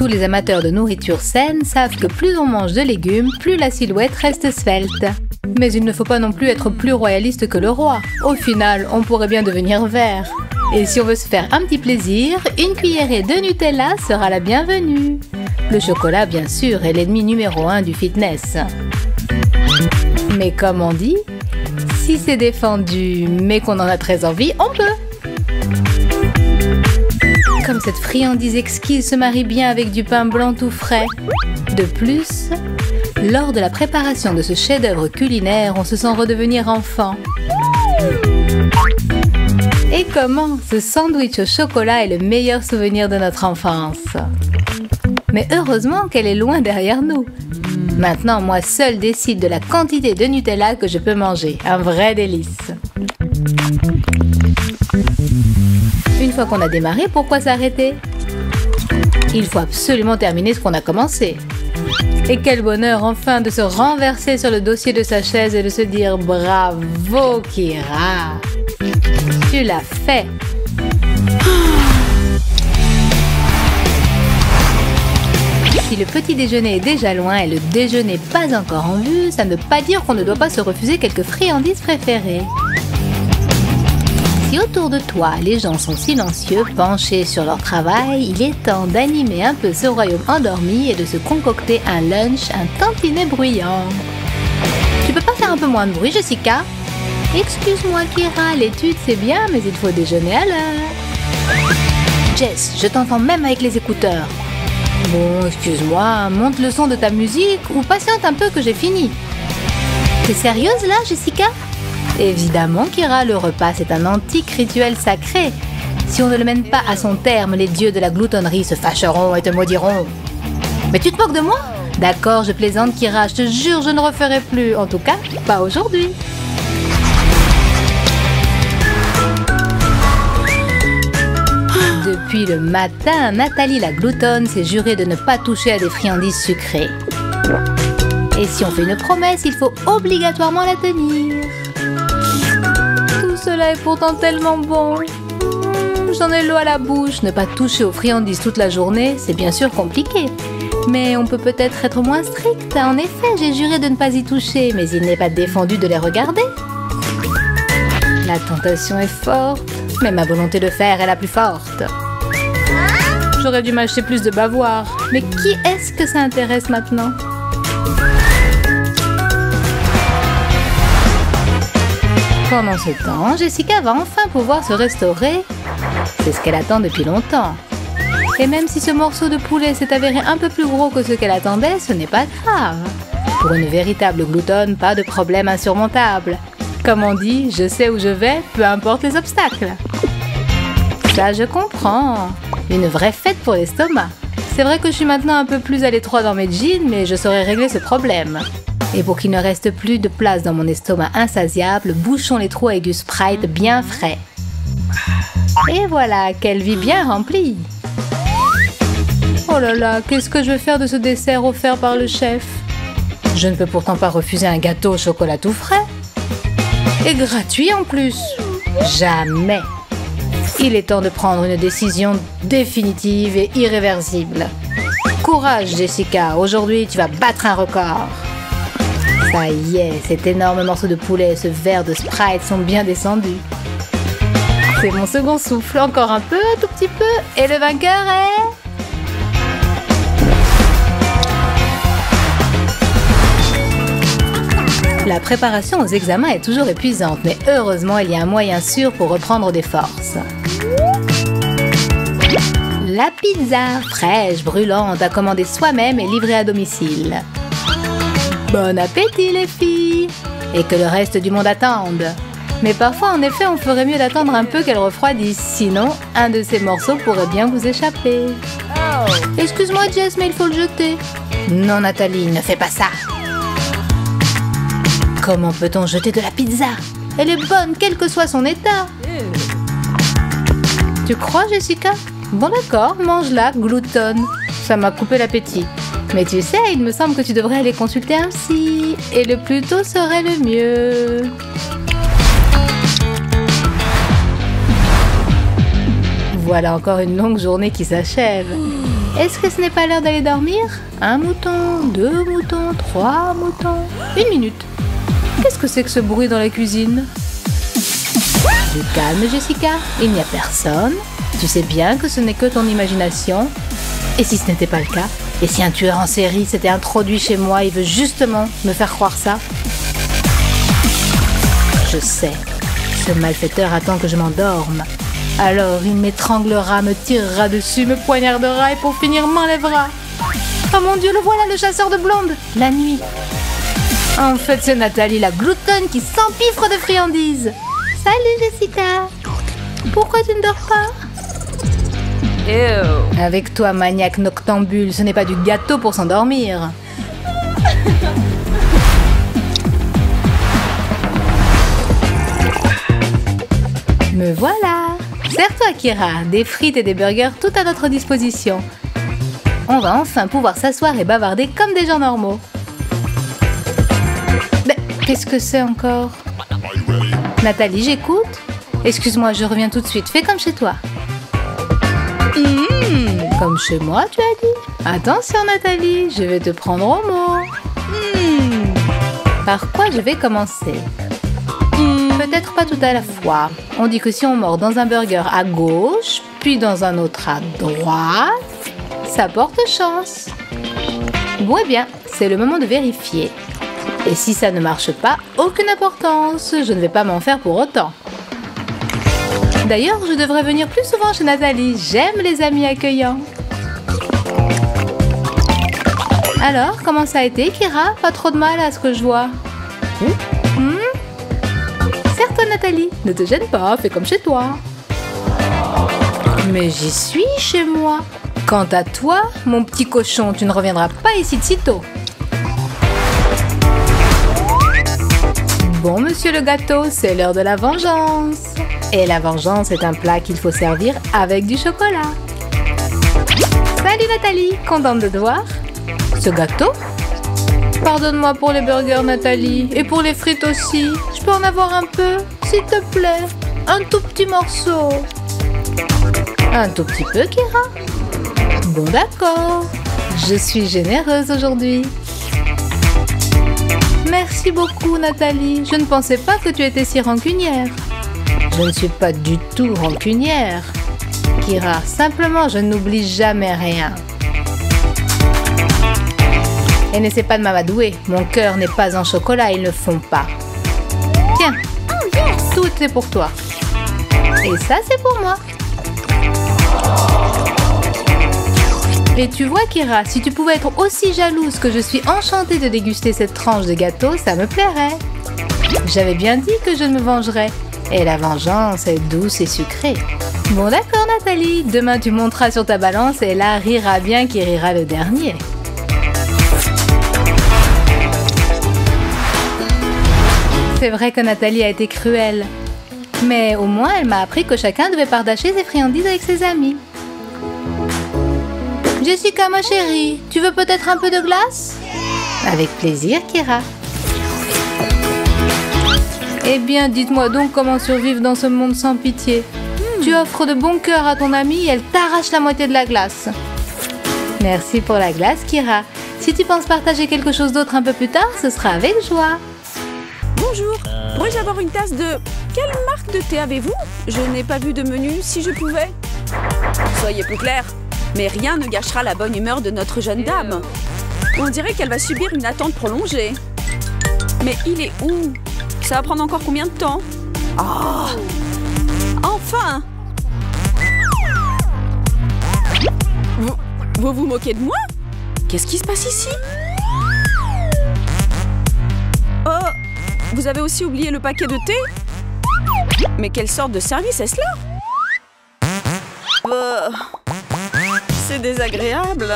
Tous les amateurs de nourriture saine savent que plus on mange de légumes, plus la silhouette reste svelte. Mais il ne faut pas non plus être plus royaliste que le roi. Au final, on pourrait bien devenir vert. Et si on veut se faire un petit plaisir, une cuillerée de Nutella sera la bienvenue. Le chocolat, bien sûr, est l'ennemi numéro 1 du fitness. Mais comme on dit, si c'est défendu, mais qu'on en a très envie, on peut. Comme cette friandise exquise se marie bien avec du pain blanc tout frais. De plus, lors de la préparation de ce chef-d'œuvre culinaire, on se sent redevenir enfant. Et comment ce sandwich au chocolat est le meilleur souvenir de notre enfance. Mais heureusement qu'elle est loin derrière nous. Maintenant, moi seule décide de la quantité de Nutella que je peux manger. Un vrai délice. Une fois qu'on a démarré, pourquoi s'arrêter? Il faut absolument terminer ce qu'on a commencé. Et quel bonheur enfin de se renverser sur le dossier de sa chaise et de se dire « Bravo Kira ! Tu l'as fait !» Si le petit déjeuner est déjà loin et le déjeuner pas encore en vue, ça ne veut pas dire qu'on ne doit pas se refuser quelques friandises préférées. Si autour de toi, les gens sont silencieux, penchés sur leur travail, il est temps d'animer un peu ce royaume endormi et de se concocter un lunch, un tantinet bruyant. Tu peux pas faire un peu moins de bruit, Jessica? Excuse-moi, Kira, l'étude c'est bien, mais il faut déjeuner à l'heure. Jess, je t'entends même avec les écouteurs. Bon, excuse-moi, monte le son de ta musique ou patiente un peu que j'ai fini. T'es sérieuse là, Jessica? Évidemment, Kira, le repas c'est un antique rituel sacré. Si on ne le mène pas à son terme, les dieux de la gloutonnerie se fâcheront et te maudiront. Mais tu te moques de moi? D'accord, je plaisante, Kira, je te jure, je ne referai plus. En tout cas, pas aujourd'hui. Depuis le matin, Nathalie la gloutonne s'est jurée de ne pas toucher à des friandises sucrées. Et si on fait une promesse, il faut obligatoirement la tenir. Tout cela est pourtant tellement bon. J'en ai l'eau à la bouche. Ne pas toucher aux friandises toute la journée, c'est bien sûr compliqué. Mais on peut peut-être être moins strict. En effet, j'ai juré de ne pas y toucher, mais il n'est pas défendu de les regarder. La tentation est forte, mais ma volonté de faire est la plus forte. J'aurais dû m'acheter plus de bavoir. Mais qui est-ce que ça intéresse maintenant? Pendant ce temps, Jessica va enfin pouvoir se restaurer. C'est ce qu'elle attend depuis longtemps. Et même si ce morceau de poulet s'est avéré un peu plus gros que ce qu'elle attendait, ce n'est pas grave. Pour une véritable gloutonne, pas de problème insurmontable. Comme on dit, je sais où je vais, peu importe les obstacles. Ça, je comprends. Une vraie fête pour l'estomac. C'est vrai que je suis maintenant un peu plus à l'étroit dans mes jeans, mais je saurais régler ce problème. Et pour qu'il ne reste plus de place dans mon estomac insatiable, bouchons les trous avec du Sprite bien frais. Et voilà, quelle vie bien remplie! Oh là là, qu'est-ce que je vais faire de ce dessert offert par le chef? Je ne peux pourtant pas refuser un gâteau au chocolat tout frais. Et gratuit en plus. Jamais. Il est temps de prendre une décision définitive et irréversible. Courage, Jessica. Aujourd'hui, tu vas battre un record. Ça y est, cet énorme morceau de poulet et ce verre de Sprite sont bien descendus. C'est mon second souffle. Encore un peu, tout petit peu. Et le vainqueur est... La préparation aux examens est toujours épuisante, mais heureusement, il y a un moyen sûr pour reprendre des forces. La pizza, fraîche, brûlante, à commander soi-même et livrée à domicile. Bon appétit les filles! Et que le reste du monde attende. Mais parfois, en effet, on ferait mieux d'attendre un peu qu'elle refroidisse. Sinon, un de ces morceaux pourrait bien vous échapper. Excuse-moi Jess, mais il faut le jeter. Non Nathalie, ne fais pas ça. Comment peut-on jeter de la pizza? Elle est bonne, quel que soit son état. Tu crois, Jessica? Bon d'accord, mange-la, gloutonne. Ça m'a coupé l'appétit. Mais tu sais, il me semble que tu devrais aller consulter un psy. Et le plus tôt serait le mieux. Voilà encore une longue journée qui s'achève. Est-ce que ce n'est pas l'heure d'aller dormir? 1 mouton, 2 moutons, 3 moutons... 1 minute. Qu'est-ce que c'est que ce bruit dans la cuisine? Du calme, Jessica. Il n'y a personne. Tu sais bien que ce n'est que ton imagination. Et si ce n'était pas le cas? Et si un tueur en série s'était introduit chez moi et veut justement me faire croire ça? Je sais. Ce malfaiteur attend que je m'endorme. Alors il m'étranglera, me tirera dessus, me poignardera et pour finir m'enlèvera. Oh mon Dieu, le voilà, le chasseur de blondes. La nuit. En fait, c'est Nathalie, la gloutonne qui s'empiffre de friandises. Salut Jessica. Pourquoi tu ne dors pas? Ew. Avec toi, maniaque noctambule, ce n'est pas du gâteau pour s'endormir. Me voilà. Serre-toi, Kira. Des frites et des burgers tout à notre disposition. On va enfin pouvoir s'asseoir et bavarder comme des gens normaux. Mais qu'est-ce que c'est encore? Nathalie, j'écoute. Excuse-moi, je reviens tout de suite. Fais comme chez toi. Comme chez moi, tu as dit? Attention, Nathalie, je vais te prendre au mot. Par quoi je vais commencer? Peut-être pas tout à la fois. On dit que si on mord dans un burger à gauche, puis dans un autre à droite, ça porte chance. Bon, eh bien, c'est le moment de vérifier. Et si ça ne marche pas, aucune importance. Je ne vais pas m'en faire pour autant. D'ailleurs, je devrais venir plus souvent chez Nathalie. J'aime les amis accueillants. Alors, comment ça a été, Kira? Pas trop de mal à ce que je vois. Serre-toi, Nathalie. Ne te gêne pas, fais comme chez toi. Mais j'y suis chez moi. Quant à toi, mon petit cochon, tu ne reviendras pas ici de sitôt. Bon, monsieur le gâteau, c'est l'heure de la vengeance. Et la vengeance est un plat qu'il faut servir avec du chocolat. Salut Nathalie, contente de te voir. Ce gâteau? Pardonne-moi pour les burgers, Nathalie, et pour les frites aussi. Je peux en avoir un peu, s'il te plaît? Un tout petit morceau. Un tout petit peu, Kira? Bon, d'accord. Je suis généreuse aujourd'hui. Merci beaucoup, Nathalie. Je ne pensais pas que tu étais si rancunière. Je ne suis pas du tout rancunière, Kira. Simplement, je n'oublie jamais rien. Et n'essaie pas de m'amadouer. Mon cœur n'est pas en chocolat, ils ne font pas. Tiens, tout est pour toi. Et ça, c'est pour moi. Et tu vois, Kira, si tu pouvais être aussi jalouse que je suis enchantée de déguster cette tranche de gâteau, ça me plairait. J'avais bien dit que je me vengerais. Et la vengeance est douce et sucrée. Bon d'accord, Nathalie. Demain, tu monteras sur ta balance et là, rira bien qui rira le dernier. C'est vrai que Nathalie a été cruelle. Mais au moins, elle m'a appris que chacun devait partager ses friandises avec ses amis. Jessica, ma chérie, tu veux peut-être un peu de glace? Avec plaisir, Kira. Eh bien, dites-moi donc comment survivre dans ce monde sans pitié. Tu offres de bon cœur à ton amie et elle t'arrache la moitié de la glace. Merci pour la glace, Kira. Si tu penses partager quelque chose d'autre un peu plus tard, ce sera avec joie. Bonjour, pourrais-je avoir une tasse de... Quelle marque de thé avez-vous? Je n'ai pas vu de menu, si je pouvais. Soyez plus clair, mais rien ne gâchera la bonne humeur de notre jeune dame. On dirait qu'elle va subir une attente prolongée. Mais il est où? Ça va prendre encore combien de temps? Oh, enfin! Vous vous moquez de moi? Qu'est-ce qui se passe ici? Oh, vous avez aussi oublié le paquet de thé? Mais quelle sorte de service est-ce là? C'est désagréable.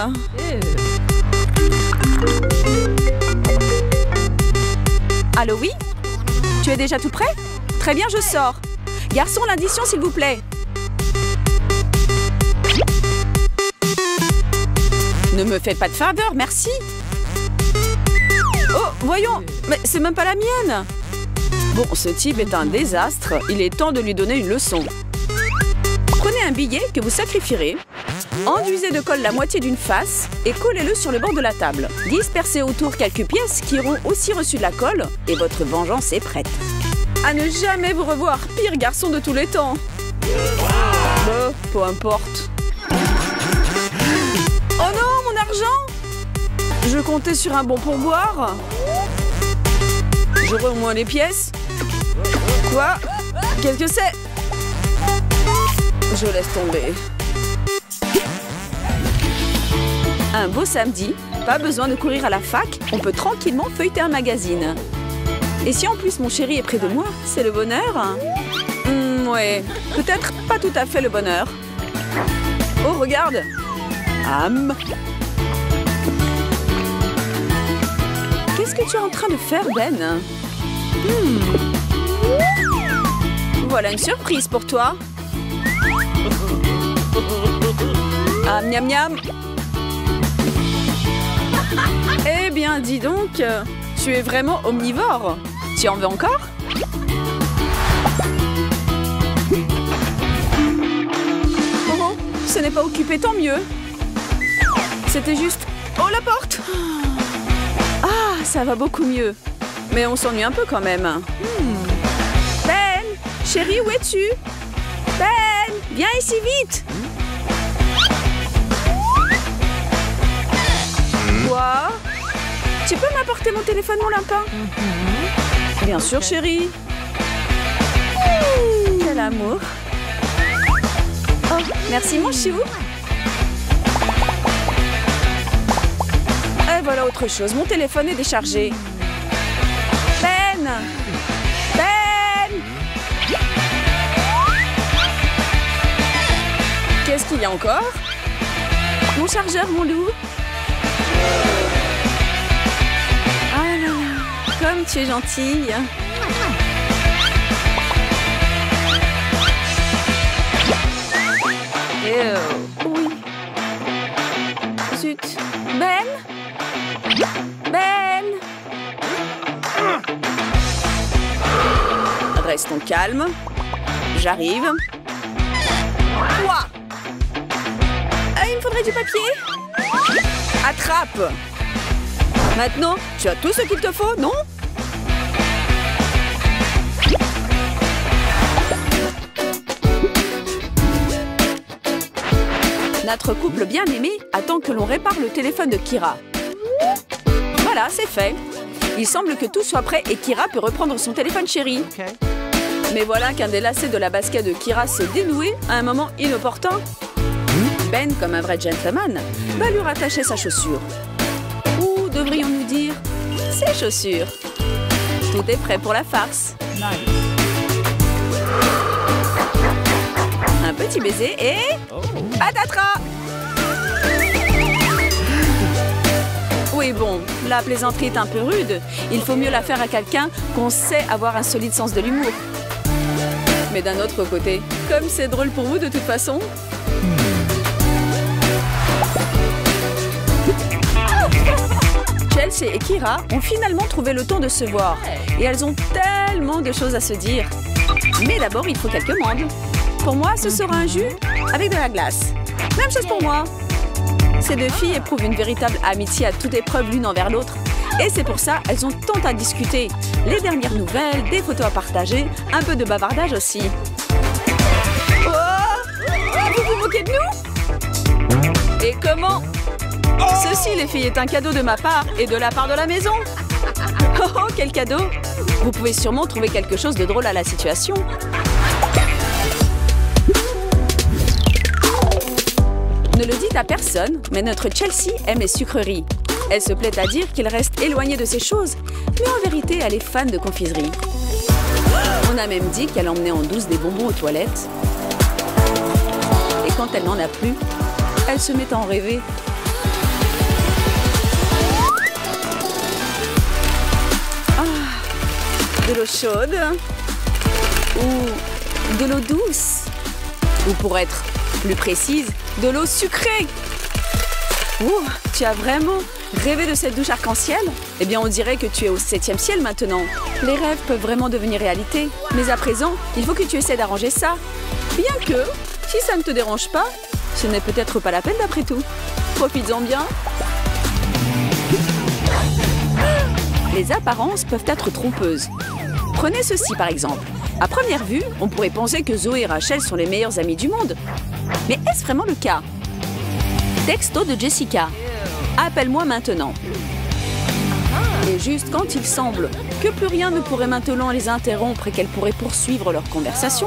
Allô, oui? Tu es déjà tout prêt? Très bien, je sors. Garçon, l'addition, s'il vous plaît. Ne me faites pas de faveur, merci. Oh, voyons, mais c'est même pas la mienne. Bon, ce type est un désastre. Il est temps de lui donner une leçon. Prenez un billet que vous sacrifierez. Enduisez de colle la moitié d'une face et collez-le sur le bord de la table. Dispersez autour quelques pièces qui auront aussi reçu de la colle et votre vengeance est prête. À ne jamais vous revoir, pire garçon de tous les temps. Bon, peu importe. Oh non, mon argent! Je comptais sur un bon pourboire. J'aurai au moins les pièces. Quoi? Qu'est-ce que c'est? Je laisse tomber. Un beau samedi, pas besoin de courir à la fac, on peut tranquillement feuilleter un magazine. Et si en plus mon chéri est près de moi, c'est le bonheur? Ouais, peut-être pas tout à fait le bonheur. Oh, regarde! Qu'est-ce que tu es en train de faire, Ben? Voilà une surprise pour toi. Miam miam. Eh bien, dis donc, tu es vraiment omnivore. Tu en veux encore? Oh, ce n'est pas occupé, tant mieux. C'était juste... Oh, la porte! Ah, ça va beaucoup mieux. Mais on s'ennuie un peu quand même. Ben! Chérie, où es-tu? Ben! Viens ici vite! Quoi? Tu peux m'apporter mon téléphone, mon lapin? Bien sûr, chérie. Quel amour. Oh, merci, mon chou. Et voilà autre chose. Mon téléphone est déchargé. Ben! Ben! Qu'est-ce qu'il y a encore? Mon chargeur, mon loup. Ah là là, comme tu es gentille. Oui. Zut. Ben? Ben? Restons calmes. J'arrive. Quoi? Il me faudrait du papier. Attrape! Maintenant, tu as tout ce qu'il te faut, non? Notre couple bien-aimé attend que l'on répare le téléphone de Kira. Voilà, c'est fait. Il semble que tout soit prêt et Kira peut reprendre son téléphone chéri. Mais voilà qu'un des lacets de la basket de Kira s'est dénoué à un moment inopportun. Ben, comme un vrai gentleman, va lui rattacher sa chaussure. Ou devrions-nous dire ses chaussures. Tout est prêt pour la farce. Un petit baiser et... patatras! Oui, bon, la plaisanterie est un peu rude. Il faut mieux la faire à quelqu'un qu'on sait avoir un solide sens de l'humour. Mais d'un autre côté, comme c'est drôle pour vous de toute façon... Chelsea et Kira ont finalement trouvé le temps de se voir. Et elles ont tellement de choses à se dire. Mais d'abord, il faut quelques mandes. Pour moi, ce sera un jus avec de la glace. Même chose pour moi. Ces deux filles éprouvent une véritable amitié à toute épreuve l'une envers l'autre. Et c'est pour ça elles ont tant à discuter. Les dernières nouvelles, des photos à partager, un peu de bavardage aussi. Oh! Vous vous moquez de nous? Et comment? Ceci, les filles, est un cadeau de ma part et de la part de la maison. Oh, oh, quel cadeau! Vous pouvez sûrement trouver quelque chose de drôle à la situation. Ne le dites à personne, mais notre Chelsea aime les sucreries. Elle se plaît à dire qu'il reste éloigné de ces choses, mais en vérité, elle est fan de confiserie. On a même dit qu'elle emmenait en douce des bonbons aux toilettes. Et quand elle n'en a plus, elle se met à en rêver. De l'eau chaude ou de l'eau douce ou pour être plus précise, de l'eau sucrée. Oh, tu as vraiment rêvé de cette douche arc-en-ciel? Eh bien, on dirait que tu es au 7e ciel maintenant. Les rêves peuvent vraiment devenir réalité. Mais à présent, il faut que tu essaies d'arranger ça. Bien que Si ça ne te dérange pas, ce n'est peut-être pas la peine d'après tout. Profites-en bien. Les apparences peuvent être trompeuses. Prenez ceci par exemple. À première vue, on pourrait penser que Zoé et Rachel sont les meilleures amies du monde. Mais est-ce vraiment le cas? Texto de Jessica. Appelle-moi maintenant. Et juste quand il semble que plus rien ne pourrait maintenant les interrompre et qu'elles pourraient poursuivre leur conversation,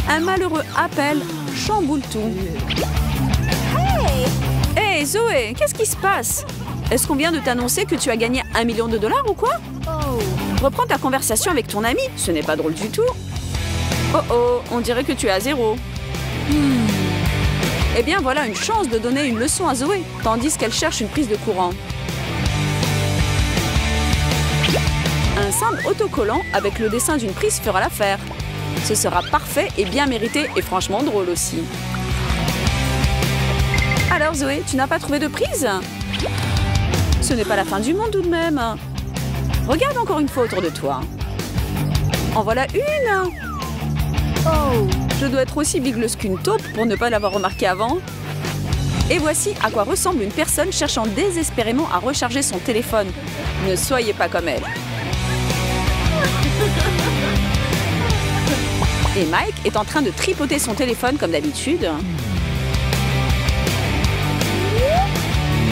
un malheureux appel chamboule tout. Hey Zoé, qu'est-ce qui se passe? Est-ce qu'on vient de t'annoncer que tu as gagné 1 million de dollars ou quoi? Reprends ta conversation avec ton ami, ce n'est pas drôle du tout. Oh oh, on dirait que tu es à 0. Eh bien voilà une chance de donner une leçon à Zoé, tandis qu'elle cherche une prise de courant. Un simple autocollant avec le dessin d'une prise fera l'affaire. Ce sera parfait et bien mérité et franchement drôle aussi. Alors Zoé, tu n'as pas trouvé de prise? Ce n'est pas la fin du monde tout de même. Regarde encore une fois autour de toi. En voilà une. Oh, je dois être aussi bigleuse qu'une taupe pour ne pas l'avoir remarqué avant. Et voici à quoi ressemble une personne cherchant désespérément à recharger son téléphone. Ne soyez pas comme elle. Et Mike est en train de tripoter son téléphone comme d'habitude.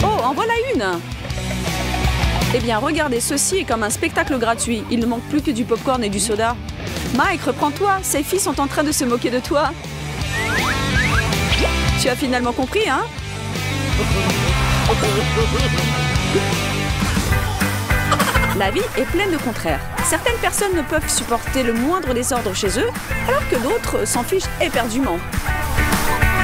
Oh, en voilà une! Eh bien, regardez, ceci est comme un spectacle gratuit. Il ne manque plus que du popcorn et du soda. Mike, reprends-toi. Ces filles sont en train de se moquer de toi. Tu as finalement compris, hein? La vie est pleine de contraires. Certaines personnes ne peuvent supporter le moindre désordre chez eux, alors que d'autres s'en fichent éperdument.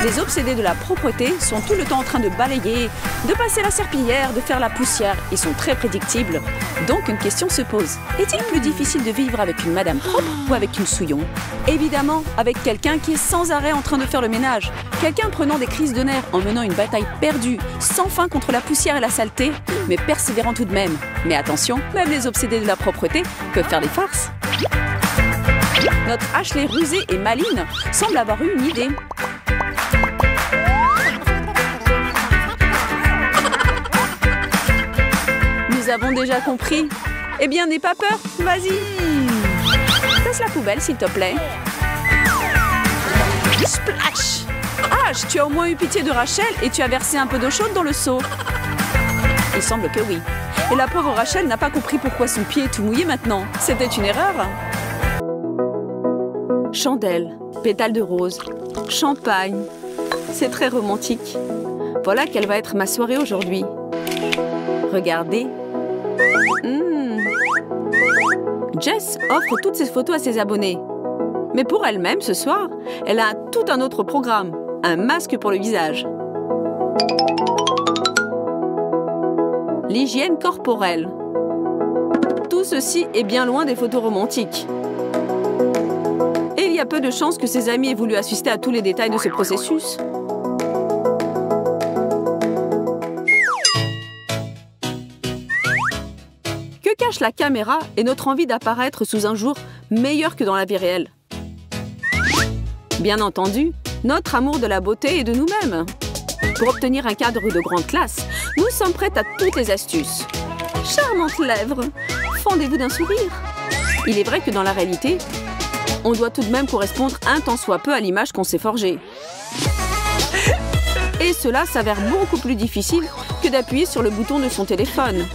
Les obsédés de la propreté sont tout le temps en train de balayer, de passer la serpillière, de faire la poussière. Ils sont très prédictibles. Donc une question se pose. Est-il plus difficile de vivre avec une madame propre ou avec une souillon? Évidemment, avec quelqu'un qui est sans arrêt en train de faire le ménage. Quelqu'un prenant des crises de nerfs en menant une bataille perdue, sans fin contre la poussière et la saleté, mais persévérant tout de même. Mais attention, même les obsédés de la propreté peuvent faire des farces. Notre Ashley rusée et maligne semble avoir eu une idée. Nous avons déjà compris. Eh bien, n'aie pas peur, vas-y. Laisse la poubelle, s'il te plaît. Splash! Ash, tu as au moins eu pitié de Rachel et tu as versé un peu d'eau chaude dans le seau. Il semble que oui. Et la pauvre Rachel n'a pas compris pourquoi son pied est tout mouillé maintenant. C'était une erreur. Chandelle, pétales de rose, champagne. C'est très romantique. Voilà quelle va être ma soirée aujourd'hui. Regardez. Jess offre toutes ses photos à ses abonnés. Mais pour elle-même, ce soir, elle a tout un autre programme. Un masque pour le visage. L'hygiène corporelle. Tout ceci est bien loin des photos romantiques. Et il y a peu de chances que ses amis aient voulu assister à tous les détails de ce processus. Que cache la caméra et notre envie d'apparaître sous un jour meilleur que dans la vie réelle? Bien entendu, notre amour de la beauté et de nous-mêmes. Pour obtenir un cadre de grande classe, nous sommes prêtes à toutes les astuces. Charmantes lèvres, fendez-vous d'un sourire. Il est vrai que dans la réalité, on doit tout de même correspondre un tant soit peu à l'image qu'on s'est forgée. Et cela s'avère beaucoup plus difficile que d'appuyer sur le bouton de son téléphone.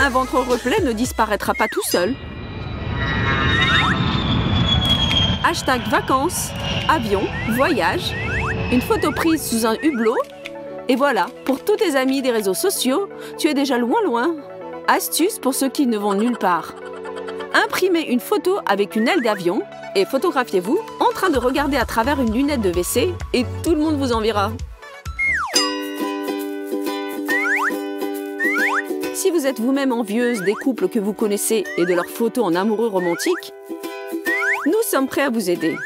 Un ventre replet ne disparaîtra pas tout seul. Hashtag vacances, avion, voyage, une photo prise sous un hublot. Et voilà, pour tous tes amis des réseaux sociaux, tu es déjà loin. Astuce pour ceux qui ne vont nulle part. Imprimez une photo avec une aile d'avion et photographiez-vous en train de regarder à travers une lunette de WC et tout le monde vous enviera. Si vous êtes vous-même envieuse des couples que vous connaissez et de leurs photos en amoureux romantiques, nous sommes prêts à vous aider.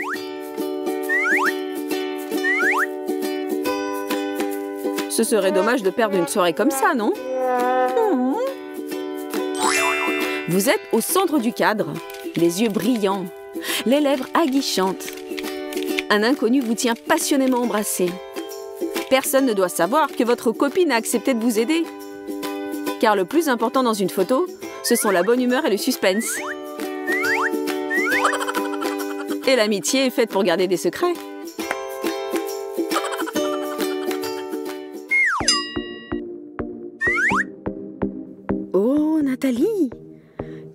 Ce serait dommage de perdre une soirée comme ça, non? Vous êtes au centre du cadre, les yeux brillants. les lèvres aguichantes. Un inconnu vous tient passionnément embrassé. Personne ne doit savoir que votre copine a accepté de vous aider. Car le plus important dans une photo, ce sont la bonne humeur et le suspense. Et l'amitié est faite pour garder des secrets. Oh, Nathalie!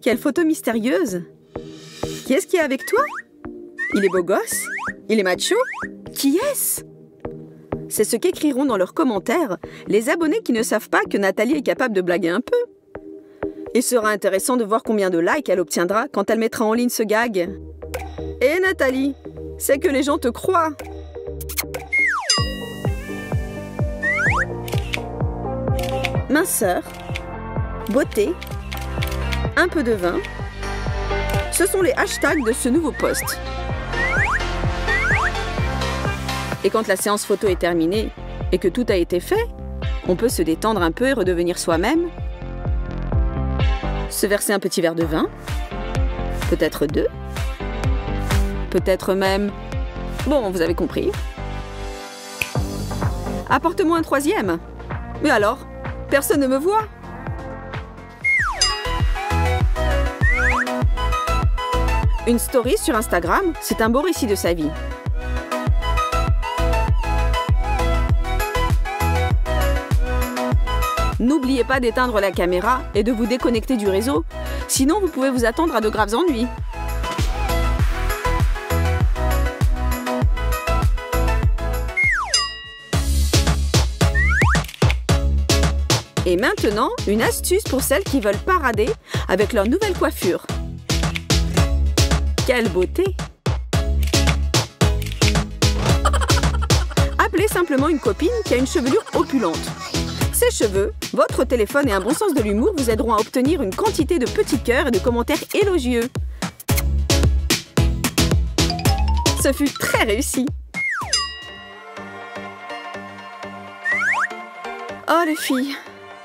Quelle photo mystérieuse! Qui est-ce qui est avec toi? Il est beau gosse? Il est macho? Qui est-ce? C'est ce qu'écriront dans leurs commentaires les abonnés qui ne savent pas que Nathalie est capable de blaguer un peu. Il sera intéressant de voir combien de likes elle obtiendra quand elle mettra en ligne ce gag. Et Nathalie, c'est que les gens te croient. Minceur, beauté, un peu de vin. Ce sont les hashtags de ce nouveau post. Et quand la séance photo est terminée et que tout a été fait, on peut se détendre un peu et redevenir soi-même. Se verser un petit verre de vin, peut-être 2, peut-être même... Bon, vous avez compris. Apporte-moi un 3e. Mais alors, personne ne me voit. Une story sur Instagram, c'est un beau récit de sa vie. N'oubliez pas d'éteindre la caméra et de vous déconnecter du réseau, sinon vous pouvez vous attendre à de graves ennuis. Et maintenant, une astuce pour celles qui veulent parader avec leur nouvelle coiffure. Quelle beauté! Appelez simplement une copine qui a une chevelure opulente. Ses cheveux, votre téléphone et un bon sens de l'humour vous aideront à obtenir une quantité de petits cœurs et de commentaires élogieux. Ce fut très réussi. Oh les filles,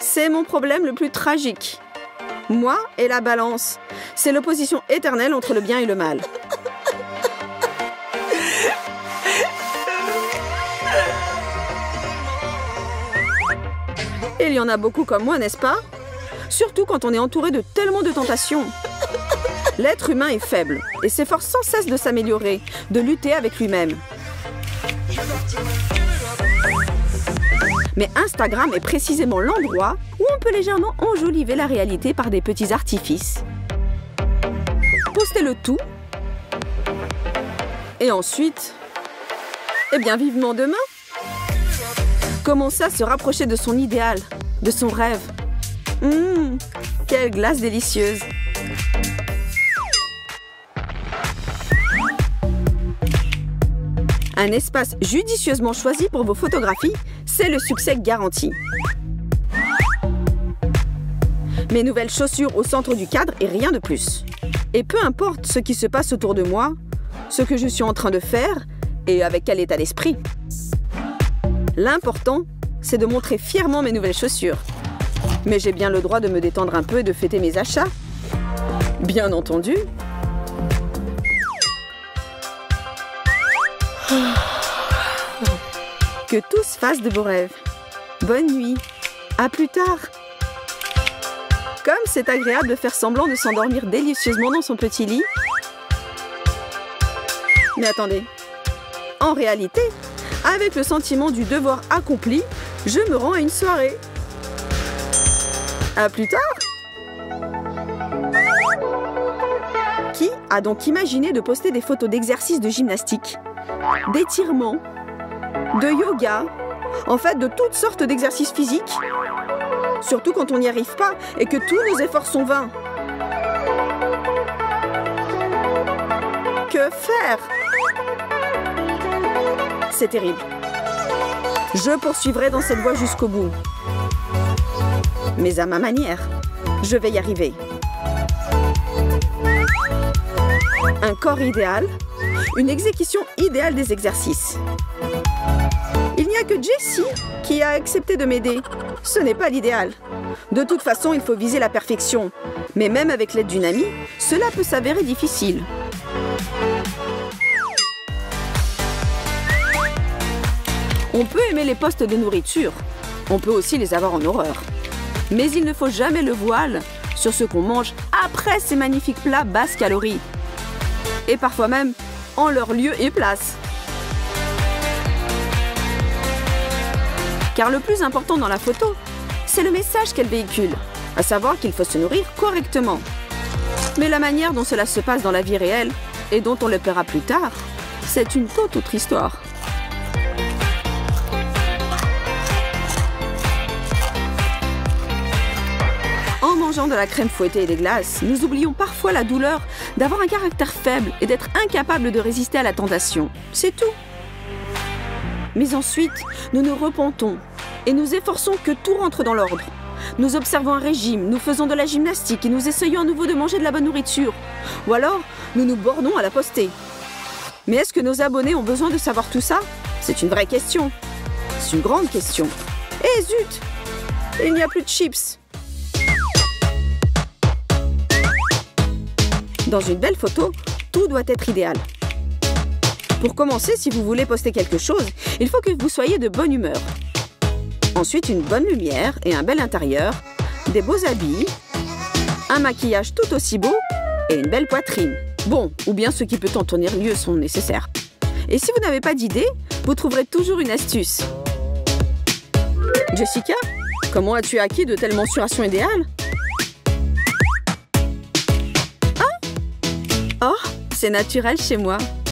c'est mon problème le plus tragique. Moi et la balance, c'est l'opposition éternelle entre le bien et le mal. Il y en a beaucoup comme moi, n'est-ce pas? Surtout quand on est entouré de tellement de tentations. L'être humain est faible et s'efforce sans cesse de s'améliorer, de lutter avec lui-même. Mais Instagram est précisément l'endroit où on peut légèrement enjoliver la réalité par des petits artifices. Postez le tout. Et ensuite, eh bien vivement demain. Commencez à se rapprocher de son idéal, de son rêve. Quelle glace délicieuse! Un espace judicieusement choisi pour vos photographies, c'est le succès garanti. Mes nouvelles chaussures au centre du cadre et rien de plus. Et peu importe ce qui se passe autour de moi, ce que je suis en train de faire et avec quel état d'esprit. L'important, c'est de montrer fièrement mes nouvelles chaussures. Mais j'ai bien le droit de me détendre un peu et de fêter mes achats. Bien entendu. Que tous fassent de beaux rêves. Bonne nuit. À plus tard. Comme c'est agréable de faire semblant de s'endormir délicieusement dans son petit lit. Mais attendez. En réalité, avec le sentiment du devoir accompli, je me rends à une soirée. À plus tard. Qui a donc imaginé de poster des photos d'exercices de gymnastique, d'étirements, de yoga, en fait de toutes sortes d'exercices physiques? Surtout quand on n'y arrive pas et que tous nos efforts sont vains. Que faire? C'est terrible. Je poursuivrai dans cette voie jusqu'au bout. Mais à ma manière, je vais y arriver. Un corps idéal, une exécution idéale des exercices. Il n'y a que Jessie qui a accepté de m'aider. Ce n'est pas l'idéal. De toute façon, il faut viser la perfection. Mais même avec l'aide d'une amie, cela peut s'avérer difficile. On peut aimer les postes de nourriture. On peut aussi les avoir en horreur. Mais il ne faut jamais le voile sur ce qu'on mange après ces magnifiques plats basses calories. Et parfois même en leur lieu et place. Car le plus important dans la photo, c'est le message qu'elle véhicule, à savoir qu'il faut se nourrir correctement. Mais la manière dont cela se passe dans la vie réelle, et dont on le paiera plus tard, c'est une toute autre histoire. En mangeant de la crème fouettée et des glaces, nous oublions parfois la douleur d'avoir un caractère faible et d'être incapable de résister à la tentation. C'est tout. Mais ensuite, nous nous repentons et nous efforçons que tout rentre dans l'ordre. Nous observons un régime, nous faisons de la gymnastique et nous essayons à nouveau de manger de la bonne nourriture. Ou alors, nous nous bornons à la postée. Mais est-ce que nos abonnés ont besoin de savoir tout ça? C'est une vraie question. C'est une grande question. Eh zut! Il n'y a plus de chips. Dans une belle photo, tout doit être idéal. Pour commencer, si vous voulez poster quelque chose, il faut que vous soyez de bonne humeur. Ensuite, une bonne lumière et un bel intérieur, des beaux habits, un maquillage tout aussi beau et une belle poitrine. Bon, ou bien ce qui peut en tenir lieu sont nécessaires. Et si vous n'avez pas d'idée, vous trouverez toujours une astuce. Jessica, comment as-tu acquis de telles mensurations idéales? Oh, c'est naturel chez moi.